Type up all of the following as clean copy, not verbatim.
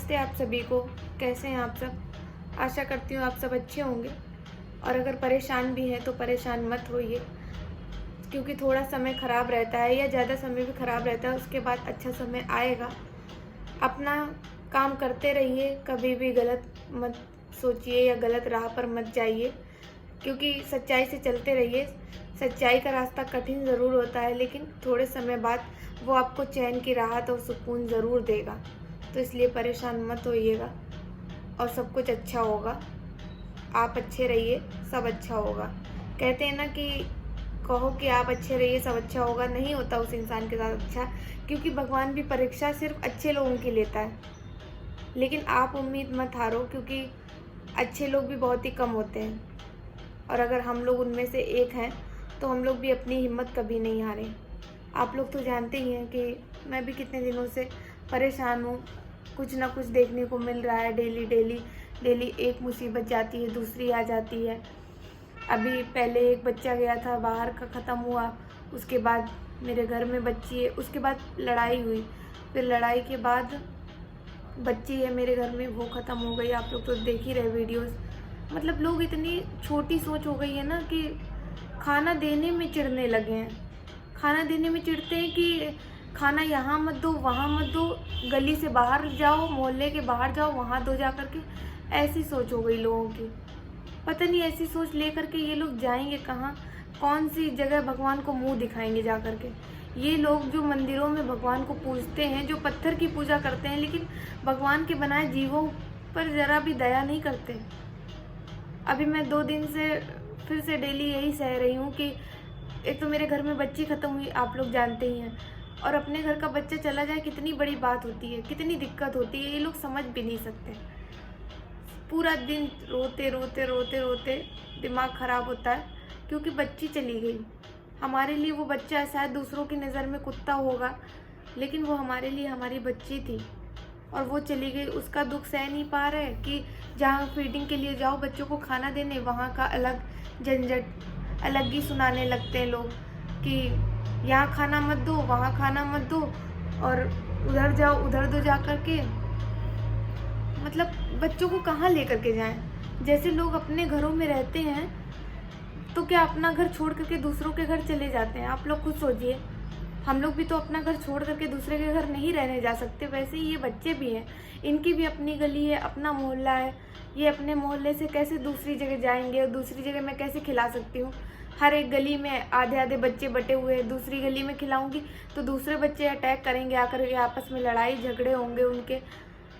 नमस्ते आप सभी को। कैसे हैं आप सब? आशा करती हूँ आप सब अच्छे होंगे। और अगर परेशान भी हैं तो परेशान मत होइए, क्योंकि थोड़ा समय ख़राब रहता है या ज़्यादा समय भी ख़राब रहता है, उसके बाद अच्छा समय आएगा। अपना काम करते रहिए, कभी भी गलत मत सोचिए या गलत राह पर मत जाइए, क्योंकि सच्चाई से चलते रहिए। सच्चाई का रास्ता कठिन ज़रूर होता है, लेकिन थोड़े समय बाद वो आपको चैन की राहत और सुकून ज़रूर देगा। तो इसलिए परेशान मत होइएगा और सब कुछ अच्छा होगा। आप अच्छे रहिए, सब अच्छा होगा। कहते हैं ना कि कहो कि आप अच्छे रहिए, सब अच्छा होगा। नहीं होता उस इंसान के साथ अच्छा, क्योंकि भगवान भी परीक्षा सिर्फ अच्छे लोगों की लेता है। लेकिन आप उम्मीद मत हारो, क्योंकि अच्छे लोग भी बहुत ही कम होते हैं, और अगर हम लोग उनमें से एक हैं तो हम लोग भी अपनी हिम्मत कभी नहीं हारें। आप लोग तो जानते ही हैं कि मैं भी कितने दिनों से परेशान हूँ। कुछ ना कुछ देखने को मिल रहा है, डेली डेली डेली एक मुसीबत जाती है, दूसरी आ जाती है। अभी पहले एक बच्चा गया था बाहर का, ख़त्म हुआ। उसके बाद मेरे घर में बच्ची है, उसके बाद लड़ाई हुई, फिर लड़ाई के बाद बच्ची है मेरे घर में, वो ख़त्म हो गई। आप लोग तो देख ही रहे वीडियोस। मतलब लोग इतनी छोटी सोच हो गई है ना कि खाना देने में चिढ़ने लगे हैं। खाना देने में चिढ़ते हैं कि खाना यहाँ मत दो, वहाँ मत दो, गली से बाहर जाओ, मोहल्ले के बाहर जाओ, वहाँ दो जा कर के। ऐसी सोच हो गई लोगों की। पता नहीं ऐसी सोच लेकर के ये लोग जाएंगे कहाँ, कौन सी जगह भगवान को मुंह दिखाएंगे जा कर के। ये लोग जो मंदिरों में भगवान को पूजते हैं, जो पत्थर की पूजा करते हैं, लेकिन भगवान के बनाए जीवों पर ज़रा भी दया नहीं करते। अभी मैं 2 दिन से फिर से डेली यही सह रही हूँ कि एक तो मेरे घर में बच्ची ख़त्म हुई, आप लोग जानते ही हैं, और अपने घर का बच्चा चला जाए कितनी बड़ी बात होती है, कितनी दिक्कत होती है, ये लोग समझ भी नहीं सकते। पूरा दिन रोते रोते रोते रोते दिमाग ख़राब होता है, क्योंकि बच्ची चली गई। हमारे लिए वो बच्चा शायद दूसरों की नज़र में कुत्ता होगा, लेकिन वो हमारे लिए हमारी बच्ची थी, और वो चली गई। उसका दुख सह नहीं पा रहे कि जहाँ फीडिंग के लिए जाओ बच्चों को खाना देने, वहाँ का अलग झंझट, अलग ही सुनाने लगते हैं लोग कि यहाँ खाना मत दो, वहाँ खाना मत दो, और उधर जाओ, उधर दो जा कर के। मतलब बच्चों को कहाँ लेकर के जाएं? जैसे लोग अपने घरों में रहते हैं, तो क्या अपना घर छोड़ करके दूसरों के घर चले जाते हैं? आप लोग खुद सोचिए। हम लोग भी तो अपना घर छोड़ करके दूसरे के घर नहीं रहने जा सकते। वैसे ही ये बच्चे भी हैं, इनकी भी अपनी गली है, अपना मोहल्ला है। ये अपने मोहल्ले से कैसे दूसरी जगह जाएंगे, और दूसरी जगह मैं कैसे खिला सकती हूँ? हर एक गली में आधे आधे बच्चे बटे हुए हैं। दूसरी गली में खिलाऊंगी तो दूसरे बच्चे अटैक करेंगे आकर के, आपस में लड़ाई झगड़े होंगे उनके।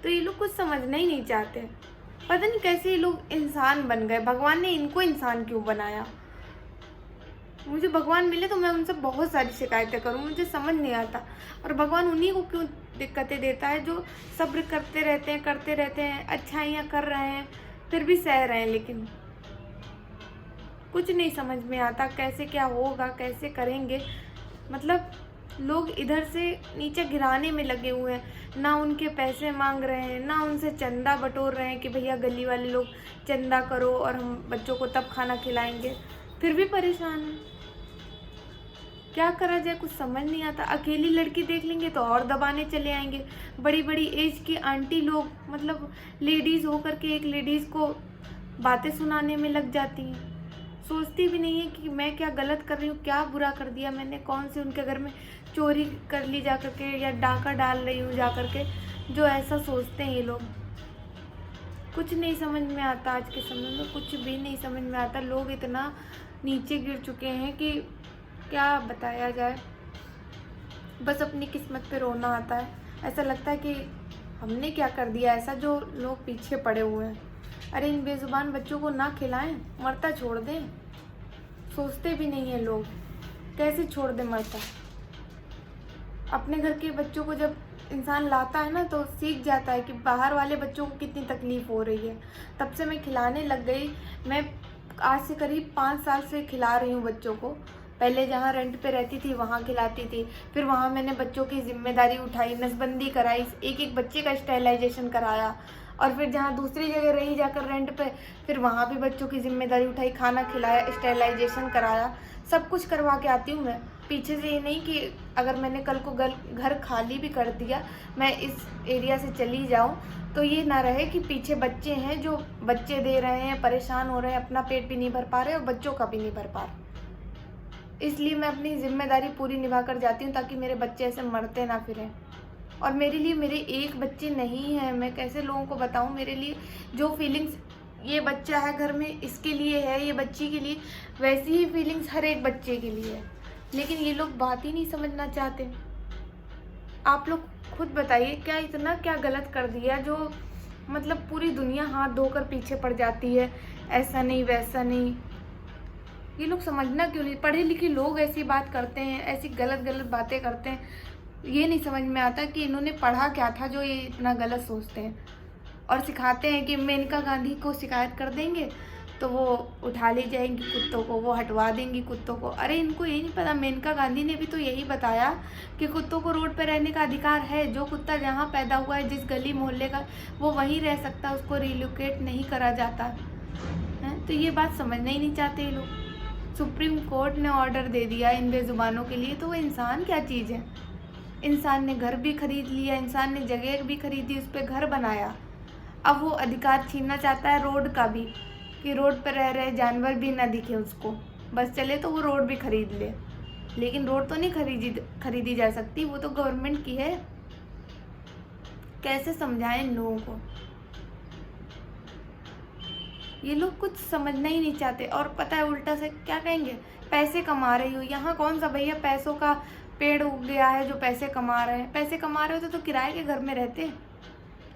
तो ये लोग कुछ समझना ही नहीं चाहते। पता नहीं कैसे ये लोग इंसान बन गए। भगवान ने इनको इंसान क्यों बनाया? मुझे भगवान मिले तो मैं उनसे बहुत सारी शिकायतें करूं, मुझे समझ नहीं आता। और भगवान उन्हीं को क्यों दिक्कतें देता है जो सब्र करते रहते हैं, करते रहते हैं, अच्छाइयाँ कर रहे हैं, फिर भी सह रहे हैं। लेकिन कुछ नहीं समझ में आता कैसे क्या होगा, कैसे करेंगे। मतलब लोग इधर से नीचे गिराने में लगे हुए हैं, ना उनके पैसे मांग रहे हैं, ना उनसे चंदा बटोर रहे हैं कि भैया गली वाले लोग चंदा करो और हम बच्चों को तब खाना खिलाएंगे। फिर भी परेशान हैं। क्या करा जाए, कुछ समझ नहीं आता। अकेली लड़की देख लेंगे तो और दबाने चले आएंगे। बड़ी बड़ी एज की आंटी लोग, मतलब लेडीज़ होकर के एक लेडीज़ को बातें सुनाने में लग जाती हैं। सोचती भी नहीं है कि मैं क्या गलत कर रही हूँ, क्या बुरा कर दिया मैंने, कौन से उनके घर में चोरी कर ली जा करके, या डाका डाल रही हूँ जा करके, जो ऐसा सोचते हैं ये लोग। कुछ नहीं समझ में आता। आज के समय में कुछ भी नहीं समझ में आता। लोग इतना नीचे गिर चुके हैं कि क्या बताया जाए। बस अपनी किस्मत पे रोना आता है। ऐसा लगता है कि हमने क्या कर दिया ऐसा जो लोग पीछे पड़े हुए हैं। अरे इन बेजुबान बच्चों को ना खिलाएं, मरता छोड़ दें। सोचते भी नहीं है लोग, कैसे छोड़ दें मरता। अपने घर के बच्चों को जब इंसान लाता है ना, तो सीख जाता है कि बाहर वाले बच्चों को कितनी तकलीफ़ हो रही है। तब से मैं खिलाने लग गई। मैं आज से करीब 5 साल से खिला रही हूँ बच्चों को। पहले जहाँ रेंट पे रहती थी वहाँ खिलाती थी, फिर वहाँ मैंने बच्चों की जिम्मेदारी उठाई, नसबंदी कराई, एक एक बच्चे का स्टेरिलाइजेशन कराया। और फिर जहाँ दूसरी जगह रही जाकर रेंट पे, फिर वहाँ भी बच्चों की जिम्मेदारी उठाई, खाना खिलाया, स्टेरिलाइजेशन कराया, सब कुछ करवा के आती हूँ मैं। पीछे से ये नहीं कि अगर मैंने कल को घर खाली भी कर दिया, मैं इस एरिया से चली जाऊँ, तो ये ना रहे कि पीछे बच्चे हैं जो बच्चे दे रहे हैं, परेशान हो रहे हैं, अपना पेट भी नहीं भर पा रहे और बच्चों का भी नहीं भर पा रहे। इसलिए मैं अपनी ज़िम्मेदारी पूरी निभा कर जाती हूँ ताकि मेरे बच्चे ऐसे मरते ना फिरें। और मेरे लिए मेरे एक बच्चे नहीं हैं, मैं कैसे लोगों को बताऊँ, मेरे लिए जो फीलिंग्स ये बच्चा है घर में इसके लिए है, ये बच्ची के लिए, वैसी ही फीलिंग्स हर एक बच्चे के लिए है। लेकिन ये लोग बात ही नहीं समझना चाहते। आप लोग खुद बताइए, क्या इतना क्या गलत कर दिया जो मतलब पूरी दुनिया हाथ धोकर पीछे पड़ जाती है, ऐसा नहीं वैसा नहीं। ये लोग समझना क्यों नहीं, पढ़े लिखे लोग ऐसी बात करते हैं, ऐसी गलत गलत बातें करते हैं। ये नहीं समझ में आता कि इन्होंने पढ़ा क्या था जो ये इतना गलत सोचते हैं। और सिखाते हैं कि मेनका गांधी को शिकायत कर देंगे तो वो उठा ले जाएंगी कुत्तों को, वो हटवा देंगी कुत्तों को। अरे इनको ये नहीं पता, मेनका गांधी ने भी तो यही बताया कि कुत्तों को रोड पर रहने का अधिकार है। जो कुत्ता जहाँ पैदा हुआ है, जिस गली मोहल्ले का, वो वहीं रह सकता है, उसको रिलोकेट नहीं करा जाता है। तो ये बात समझना ही नहीं चाहते ये लोग। सुप्रीम कोर्ट ने ऑर्डर दे दिया इन बेजुबानों के लिए, तो वो इंसान क्या चीज़ है। इंसान ने घर भी खरीद लिया, इंसान ने जगह भी खरीदी, उस पर घर बनाया। अब वो अधिकार छीनना चाहता है रोड का भी, कि रोड पर रह रहे जानवर भी ना दिखे उसको, बस चले तो वो रोड भी खरीद ले। लेकिन रोड तो नहीं खरीदी जा सकती, वो तो गवर्नमेंट की है। कैसे समझाएं इन लोगों को। ये लोग कुछ समझना ही नहीं चाहते। और पता है उल्टा से क्या कहेंगे, पैसे कमा रही हो। यहाँ कौन सा भैया पैसों का पेड़ उग गया है जो पैसे कमा रहे हैं। पैसे कमा रहे हो तो किराए के घर में रहते।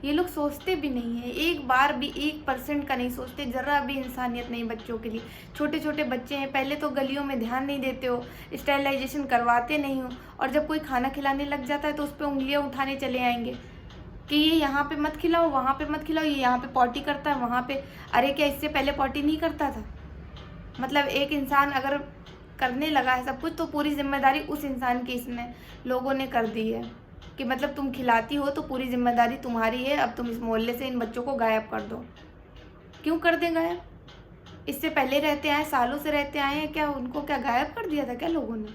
ये लोग सोचते भी नहीं है, एक बार भी 1% का नहीं सोचते, जरा भी इंसानियत नहीं बच्चों के लिए। छोटे छोटे बच्चे हैं, पहले तो गलियों में ध्यान नहीं देते हो, स्टेरिलाइजेशन करवाते नहीं हो, और जब कोई खाना खिलाने लग जाता है तो उस पर उंगलियां उठाने चले आएंगे कि ये यहाँ पे मत खिलाओ, वहाँ पे मत खिलाओ, ये यहाँ पे पॉटी करता है, वहाँ पे। अरे क्या इससे पहले पॉटी नहीं करता था? मतलब एक इंसान अगर करने लगा है सब कुछ, तो पूरी जिम्मेदारी उस इंसान की इसने लोगों ने कर दी है कि मतलब तुम खिलाती हो तो पूरी जिम्मेदारी तुम्हारी है, अब तुम इस मोहल्ले से इन बच्चों को गायब कर दो। क्यों कर दें गायब? इससे पहले रहते आए, सालों से रहते आए हैं, क्या उनको क्या गायब कर दिया था क्या लोगों ने?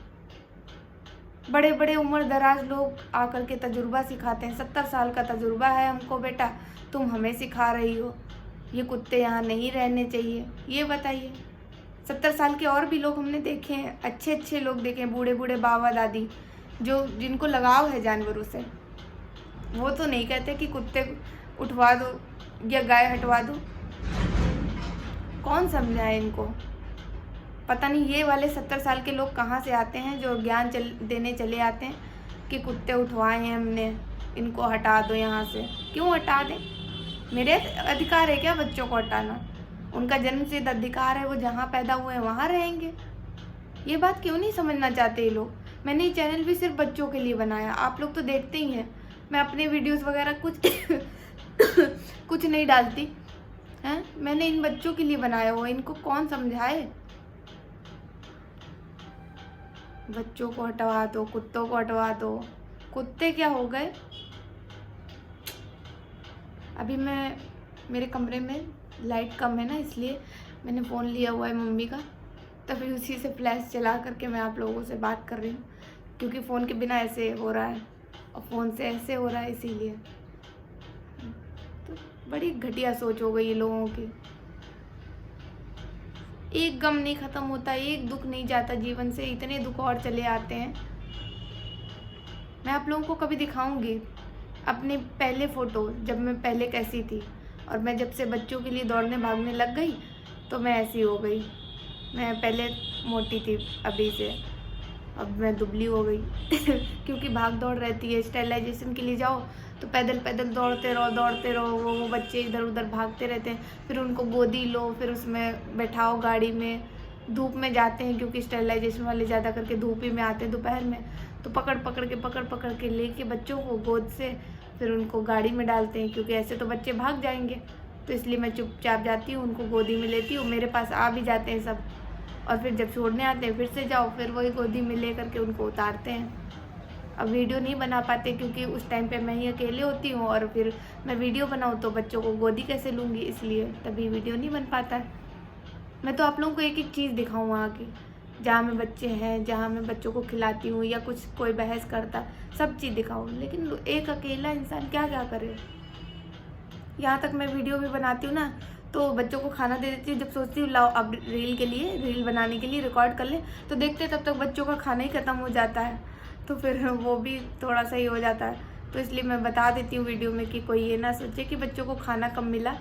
बड़े बड़े उम्र दराज लोग आकर के तजुर्बा सिखाते हैं। 70 साल का तजुर्बा है हमको, बेटा तुम हमें सिखा रही हो ये कुत्ते यहाँ नहीं रहने चाहिए। ये बताइए, 70 साल के और भी लोग हमने देखे हैं, अच्छे अच्छे लोग देखे हैं, बूढ़े बूढ़े बाबा दादी जो जिनको लगाव है जानवरों से। वो तो नहीं कहते कि कुत्ते उठवा दो या गाय हटवा दो। कौन समझाए इनको? पता नहीं ये वाले 70 साल के लोग कहाँ से आते हैं जो ज्ञान देने चले आते हैं कि कुत्ते उठवाए हैं हमने, इनको हटा दो यहाँ से। क्यों हटा दें? मेरे अधिकार है क्या बच्चों को हटाना? उनका जन्मसिद्ध अधिकार है, वो जहाँ पैदा हुए हैं वहाँ रहेंगे। ये बात क्यों नहीं समझना चाहते ये लोग? मैंने ये चैनल भी सिर्फ बच्चों के लिए बनाया, आप लोग तो देखते ही हैं। मैं अपने वीडियोस वगैरह कुछ कुछ नहीं डालती हैं, मैंने इन बच्चों के लिए बनाया हुआ। इनको कौन समझाए? बच्चों को हटवा दो, कुत्तों को हटवा दो। कुत्ते क्या हो गए? अभी मैं मेरे कमरे में लाइट कम है ना, इसलिए मैंने फ़ोन लिया हुआ है मम्मी का, तभी उसी से फ्लैश चला करके मैं आप लोगों से बात कर रही हूँ, क्योंकि फ़ोन के बिना ऐसे हो रहा है और फ़ोन से ऐसे हो रहा है, इसीलिए। तो बड़ी घटिया सोच हो गई है लोगों की। एक गम नहीं ख़त्म होता, एक दुख नहीं जाता जीवन से, इतने दुख और चले आते हैं। मैं आप लोगों को कभी दिखाऊंगी अपने पहले फ़ोटो, जब मैं पहले कैसी थी, और मैं जब से बच्चों के लिए दौड़ने भागने लग गई तो मैं ऐसी हो गई। मैं पहले मोटी थी अभी से, अब मैं दुबली हो गई क्योंकि भाग दौड़ रहती है। स्टेरिलाइजेशन के लिए जाओ तो पैदल पैदल दौड़ते रहो, वो बच्चे इधर उधर भागते रहते हैं, फिर उनको गोदी लो, फिर उसमें बैठाओ गाड़ी में। धूप में जाते हैं क्योंकि स्टेरिलाइजेशन वाले ज़्यादा करके धूप ही में आते हैं दोपहर में, तो पकड़ पकड़ के लेके बच्चों को गोद से फिर उनको गाड़ी में डालते हैं, क्योंकि ऐसे तो बच्चे भाग जाएंगे। तो इसलिए मैं चुपचाप जाती हूँ, उनको गोदी में लेती हूँ, मेरे पास आ भी जाते हैं सब, और फिर जब छोड़ने आते हैं फिर से जाओ, फिर वही गोदी में ले करके उनको उतारते हैं। अब वीडियो नहीं बना पाते क्योंकि उस टाइम पे मैं ही अकेले होती हूँ, और फिर मैं वीडियो बनाऊँ तो बच्चों को गोदी कैसे लूँगी, इसलिए तभी वीडियो नहीं बन पाता है। मैं तो आप लोगों को एक एक चीज़ दिखाऊँ वहाँ की, जहाँ में बच्चे हैं, जहाँ मैं बच्चों को खिलाती हूँ या कुछ कोई बहस करता, सब चीज़ दिखाऊँ। लेकिन एक अकेला इंसान क्या क्या करे। यहाँ तक मैं वीडियो भी बनाती हूँ ना, तो बच्चों को खाना दे देती हूँ। जब सोचती हूँ लाओ अब रील बनाने के लिए रिकॉर्ड कर ले, तो देखते तब तक बच्चों का खाना ही ख़त्म हो जाता है, तो फिर वो भी थोड़ा सा ही हो जाता है। तो इसलिए मैं बता देती हूँ वीडियो में कि कोई ये ना सोचे कि बच्चों को खाना कम मिला,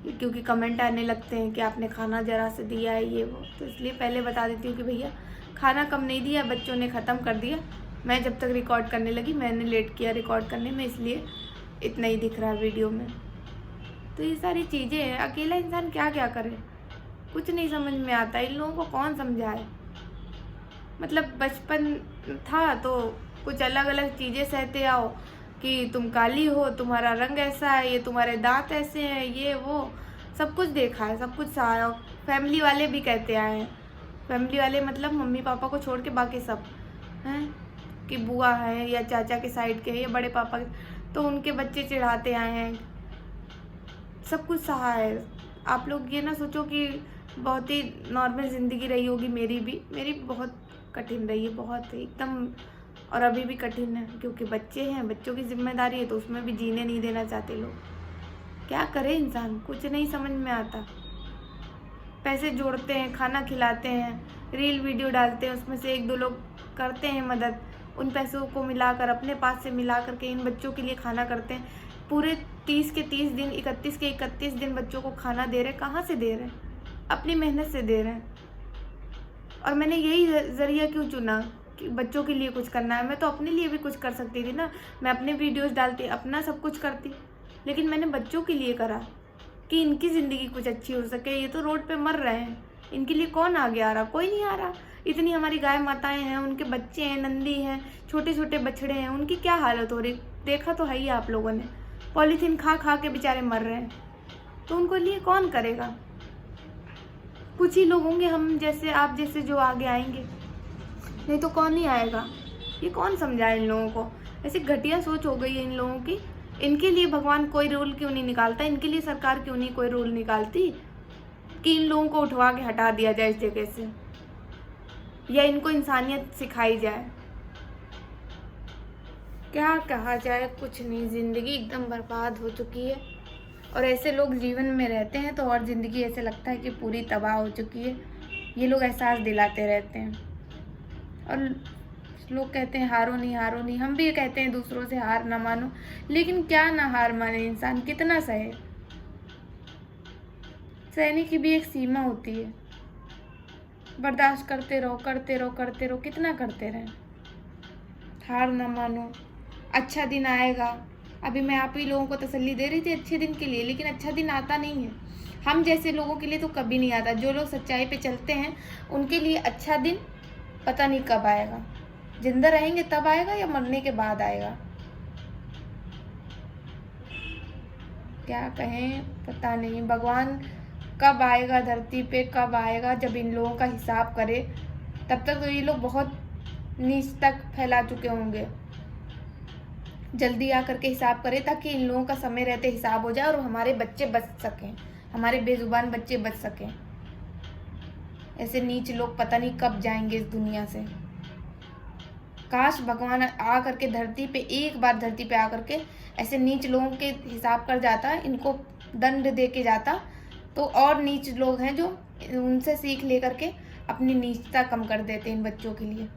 क्योंकि कमेंट आने लगते हैं कि आपने खाना ज़रा से दिया है ये वो। तो इसलिए पहले बता देती हूँ कि भैया खाना कम नहीं दिया, बच्चों ने ख़त्म कर दिया। मैं जब तक रिकॉर्ड करने लगी, मैंने लेट किया रिकॉर्ड करने में, इसलिए इतना ही दिख रहा है वीडियो में। तो ये सारी चीज़ें हैं। अकेला इंसान क्या क्या करे, कुछ नहीं समझ में आता। इन लोगों को कौन समझाए। मतलब बचपन था तो कुछ अलग अलग चीज़ें सहते आओ कि तुम काली हो, तुम्हारा रंग ऐसा है, ये तुम्हारे दांत ऐसे हैं, ये वो सब कुछ देखा है, सब कुछ सहा। फैमिली वाले भी कहते आए हैं, फैमिली वाले मतलब मम्मी पापा को छोड़ के बाकी सब हैं, कि बुआ है या चाचा के साइड के या बड़े पापा के, तो उनके बच्चे चिढ़ाते आए हैं, सब कुछ सहा है। आप लोग ये ना सोचो कि बहुत ही नॉर्मल ज़िंदगी रही होगी। मेरी बहुत कठिन रही है, बहुत एकदम, और अभी भी कठिन है, क्योंकि बच्चे हैं, बच्चों की जिम्मेदारी है, तो उसमें भी जीने नहीं देना चाहते लोग। क्या करे इंसान, कुछ नहीं समझ में आता। पैसे जोड़ते हैं, खाना खिलाते हैं, रील वीडियो डालते हैं, उसमें से एक दो लोग करते हैं मदद, उन पैसों को मिलाकर अपने पास से मिला करके इन बच्चों के लिए खाना करते हैं। पूरे 30 के 30 दिन, 31 के 31 दिन बच्चों को खाना दे रहे। कहाँ से दे रहे हैं? अपनी मेहनत से दे रहे हैं। और मैंने यही ज़रिया क्यों चुना कि बच्चों के लिए कुछ करना है। मैं तो अपने लिए भी कुछ कर सकती थी ना, मैं अपने वीडियोस डालती, अपना सब कुछ करती, लेकिन मैंने बच्चों के लिए करा कि इनकी ज़िंदगी कुछ अच्छी हो सके। ये तो रोड पे मर रहे हैं, इनके लिए कौन आगे आ रहा? कोई नहीं आ रहा। इतनी हमारी गाय माताएं हैं, उनके बच्चे हैं, नंदी हैं, छोटे छोटे बछड़े हैं, उनकी क्या हालत हो रही, देखा तो है ही आप लोगों ने। पॉलीथीन खा खा के बेचारे मर रहे हैं, तो उनको लिए कौन करेगा? कुछ ही लोग होंगे हम जैसे, आप जैसे, जो आगे आएंगे, नहीं तो कौन ही आएगा। ये कौन समझाए इन लोगों को? ऐसी घटिया सोच हो गई है इन लोगों की। इनके लिए भगवान कोई रूल क्यों नहीं निकालता? इनके लिए सरकार क्यों नहीं कोई रूल निकालती कि इन लोगों को उठवा के हटा दिया जाए इस जगह से, या इनको इंसानियत सिखाई जाए? क्या कहा जाए, कुछ नहीं। ज़िंदगी एकदम बर्बाद हो चुकी है, और ऐसे लोग जीवन में रहते हैं तो और ज़िंदगी ऐसे लगता है कि पूरी तबाह हो चुकी है। ये लोग एहसास दिलाते रहते हैं, और लोग कहते हैं हारो नहीं, हारो नहीं। हम भी कहते हैं दूसरों से हार ना मानो, लेकिन क्या ना हार माने इंसान, कितना सहे? सहने की भी एक सीमा होती है। बर्दाश्त करते रहो, करते रहो, करते रहो, कितना करते रहें? हार ना मानो, अच्छा दिन आएगा। अभी मैं आप ही लोगों को तसल्ली दे रही थी अच्छे दिन के लिए, लेकिन अच्छा दिन आता नहीं है। हम जैसे लोगों के लिए तो कभी नहीं आता। जो लोग सच्चाई पे चलते हैं उनके लिए अच्छा दिन पता नहीं कब आएगा। जिंदा रहेंगे तब आएगा या मरने के बाद आएगा? क्या कहें, पता नहीं। भगवान कब आएगा धरती पे, कब आएगा जब इन लोगों का हिसाब करे। तब तक तो ये लोग बहुत नीच तक फैला चुके होंगे। जल्दी आकर के हिसाब करे ताकि इन लोगों का समय रहते हिसाब हो जाए और हमारे बच्चे बच सकें, हमारे बेजुबान बच्चे बच सकें। ऐसे नीच लोग पता नहीं कब जाएंगे इस दुनिया से। काश भगवान आ करके धरती पे, एक बार धरती पे आ करके ऐसे नीच लोगों के हिसाब कर जाता, इनको दंड दे के जाता, तो और नीच लोग हैं जो उनसे सीख ले करके अपनी नीचता कम कर देते इन बच्चों के लिए।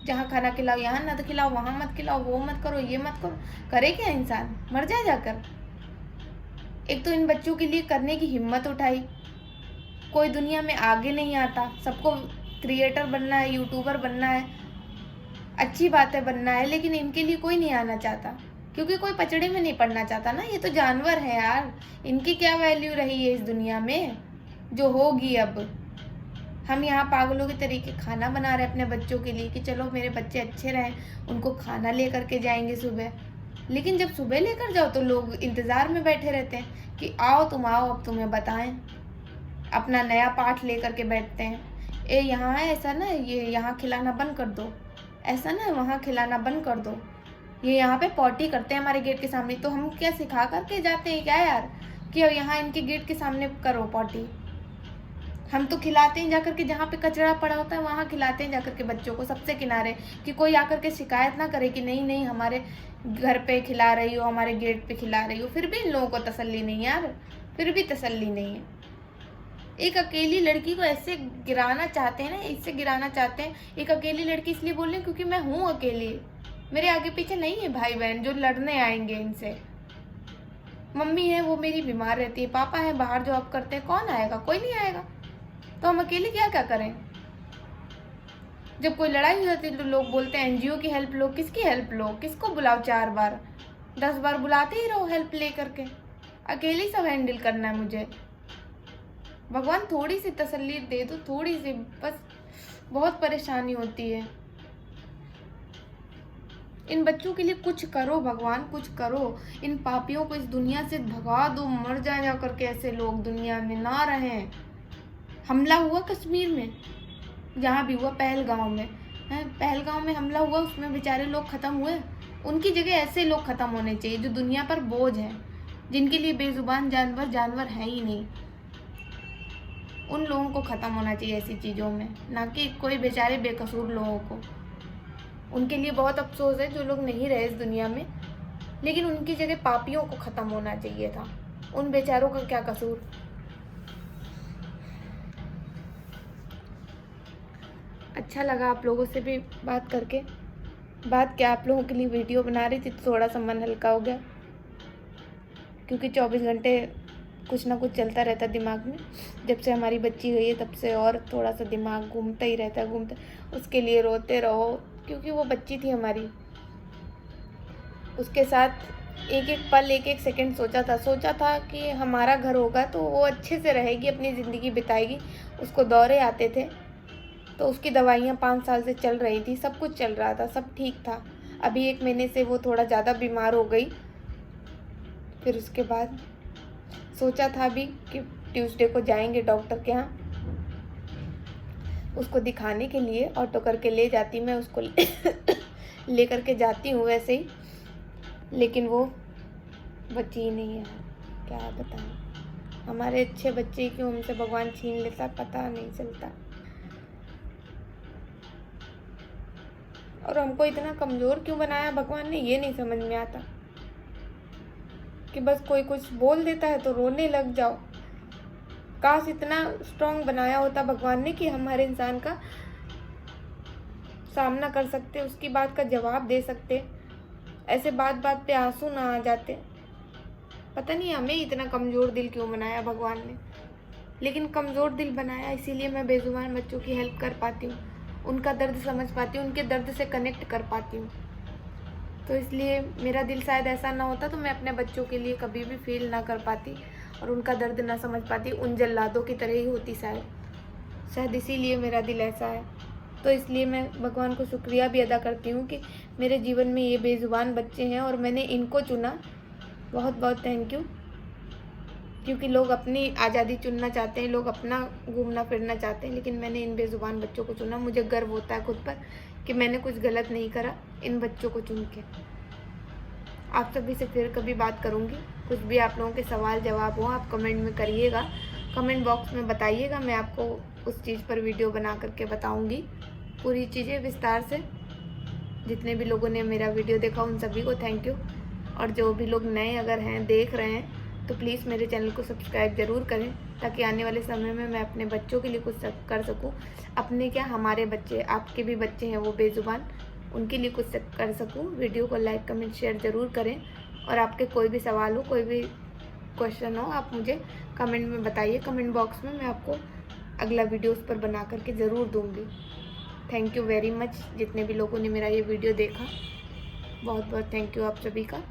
जहाँ खाना खिलाओ यहाँ न खिलाओ, वहाँ मत खिलाओ, वो मत करो, ये मत करो। करे क्या इंसान? मर जाए जाकर। एक तो इन बच्चों के लिए करने की हिम्मत उठाई, कोई दुनिया में आगे नहीं आता। सबको क्रिएटर बनना है, यूट्यूबर बनना है, अच्छी बात है बनना है, लेकिन इनके लिए कोई नहीं आना चाहता, क्योंकि कोई पचड़े में नहीं पड़ना चाहता ना। ये तो जानवर है यार, इनकी क्या वैल्यू रही है इस दुनिया में जो होगी अब। हम यहाँ पागलों के तरीके खाना बना रहे अपने बच्चों के लिए कि चलो मेरे बच्चे अच्छे रहें, उनको खाना ले करके जाएंगे सुबह। लेकिन जब सुबह लेकर जाओ तो लोग इंतज़ार में बैठे रहते हैं कि आओ तुम आओ, अब तुम्हें बताएं। अपना नया पाठ ले करके बैठते हैं। ए यहाँ है ऐसा ना, ये यहाँ खिलाना बंद कर दो, ऐसा ना वहाँ खिलाना बंद कर दो। ये यहाँ पे पॉटी करते हैं हमारे गेट के सामने, तो हम क्या सिखा करके जाते हैं क्या यार कि अब यहाँ इनके गेट के सामने करो पॉटी? हम तो खिलाते हैं जाकर के, जहाँ पे कचरा पड़ा होता है वहाँ खिलाते हैं जाकर के बच्चों को सबसे किनारे, कि कोई आकर के शिकायत ना करे कि नहीं नहीं हमारे घर पे खिला रही हो, हमारे गेट पे खिला रही हो। फिर भी इन लोगों को तसल्ली नहीं है यार, फिर भी तसल्ली नहीं है। एक अकेली लड़की को ऐसे गिराना चाहते हैं ना, इससे गिराना चाहते हैं। एक अकेली लड़की इसलिए बोल रही हूँ क्योंकि मैं हूँ अकेली, मेरे आगे पीछे नहीं है भाई बहन जो लड़ने आएंगे इनसे। मम्मी है वो मेरी बीमार रहती है, पापा है बाहर जॉब करते हैं, कौन आएगा? कोई नहीं आएगा। तो हम अकेले क्या क्या करें? जब कोई लड़ाई हो जाती है तो लोग बोलते हैं एनजीओ की हेल्प लो। किसकी हेल्प लो? किसको बुलाओ? 4 बार 10 बार बुलाते ही रहो हेल्प ले करके। अकेले सब हैंडल करना है मुझे। भगवान थोड़ी सी तसल्ली दे दो, थोड़ी सी बस। बहुत परेशानी होती है। इन बच्चों के लिए कुछ करो भगवान, कुछ करो। इन पापियों को इस दुनिया से भगा दो, मर जाए जा करके ऐसे लोग दुनिया में ना रहें। हमला हुआ कश्मीर में, जहाँ भी हुआ, पहलगांव में है, पहलगांव में हमला हुआ, उसमें बेचारे लोग ख़त्म हुए। उनकी जगह ऐसे लोग ख़त्म होने चाहिए जो दुनिया पर बोझ हैं, जिनके लिए बेजुबान जानवर है ही नहीं। उन लोगों को ख़त्म होना चाहिए ऐसी चीज़ों में, ना कि कोई बेचारे बेकसूर लोगों को। उनके लिए बहुत अफसोस है जो लोग नहीं रहे इस दुनिया में, लेकिन उनकी जगह पापियों को ख़त्म होना चाहिए था। उन बेचारों का क्या कसूर? अच्छा लगा आप लोगों से भी बात करके। बात क्या, आप लोगों के लिए वीडियो बना रही थी तो थोड़ा सा मन हल्का हो गया, क्योंकि 24 घंटे कुछ ना कुछ चलता रहता दिमाग में। जब से हमारी बच्ची गई है तब से और थोड़ा सा दिमाग घूमता ही रहता है, घूमता। उसके लिए रोते रहो, क्योंकि वो बच्ची थी हमारी। उसके साथ एक एक पल, एक एक सेकंड सोचा था कि हमारा घर होगा तो वो अच्छे से रहेगी, अपनी ज़िंदगी बिताएगी। उसको दौरे आते थे तो उसकी दवाइयाँ 5 साल से चल रही थी, सब कुछ चल रहा था, सब ठीक था। अभी 1 महीने से वो थोड़ा ज़्यादा बीमार हो गई। फिर उसके बाद सोचा था भी कि ट्यूसडे को जाएंगे डॉक्टर के यहाँ, उसको दिखाने के लिए। ऑटो करके ले जाती, मैं उसको ले करके जाती हूँ वैसे ही, लेकिन वो बच्ची ही नहीं है। क्या बताएं, हमारे अच्छे बच्चे क्यों हमसे भगवान छीन लेता पता नहीं चलता। और हमको इतना कमज़ोर क्यों बनाया भगवान ने, ये नहीं समझ में आता। कि बस कोई कुछ बोल देता है तो रोने लग जाओ। काश इतना स्ट्रॉन्ग बनाया होता भगवान ने कि हम हर इंसान का सामना कर सकते, उसकी बात का जवाब दे सकते, ऐसे बात बात पे आंसू ना आ जाते। पता नहीं हमें इतना कमज़ोर दिल क्यों बनाया भगवान ने, लेकिन कमज़ोर दिल बनाया इसीलिए मैं बेजुबान बच्चों की हेल्प कर पाती हूँ, उनका दर्द समझ पाती हूँ, उनके दर्द से कनेक्ट कर पाती हूँ। तो इसलिए मेरा दिल शायद ऐसा ना होता तो मैं अपने बच्चों के लिए कभी भी फील ना कर पाती और उनका दर्द ना समझ पाती। उन जल्लादों की तरह ही होती शायद इसीलिए मेरा दिल ऐसा है। तो इसलिए मैं भगवान को शुक्रिया भी अदा करती हूँ कि मेरे जीवन में ये बेजुबान बच्चे हैं और मैंने इनको चुना। बहुत बहुत थैंक यू। क्योंकि लोग अपनी आज़ादी चुनना चाहते हैं, लोग अपना घूमना फिरना चाहते हैं, लेकिन मैंने इन बेजुबान बच्चों को चुना। मुझे गर्व होता है खुद पर कि मैंने कुछ गलत नहीं करा इन बच्चों को चुन के। आप सभी से फिर कभी बात करूँगी। कुछ भी आप लोगों के सवाल जवाब हो आप कमेंट में करिएगा, कमेंट बॉक्स में बताइएगा। मैं आपको उस चीज़ पर वीडियो बना करके बताऊँगी पूरी चीज़ें विस्तार से। जितने भी लोगों ने मेरा वीडियो देखा उन सभी को थैंक यू। और जो भी लोग नए अगर हैं, देख रहे हैं, तो प्लीज़ मेरे चैनल को सब्सक्राइब ज़रूर करें, ताकि आने वाले समय में मैं अपने बच्चों के लिए कुछ कर सकूं। अपने क्या, हमारे बच्चे, आपके भी बच्चे हैं वो बेजुबान, उनके लिए कुछ कर सकूं। वीडियो को लाइक कमेंट शेयर ज़रूर करें। और आपके कोई भी सवाल हो, कोई भी क्वेश्चन हो, आप मुझे कमेंट में बताइए। कमेंट बॉक्स में मैं आपको अगला वीडियो उस पर बना करके ज़रूर दूँगी। थैंक यू वेरी मच जितने भी लोगों ने मेरा ये वीडियो देखा, बहुत बहुत थैंक यू आप सभी का।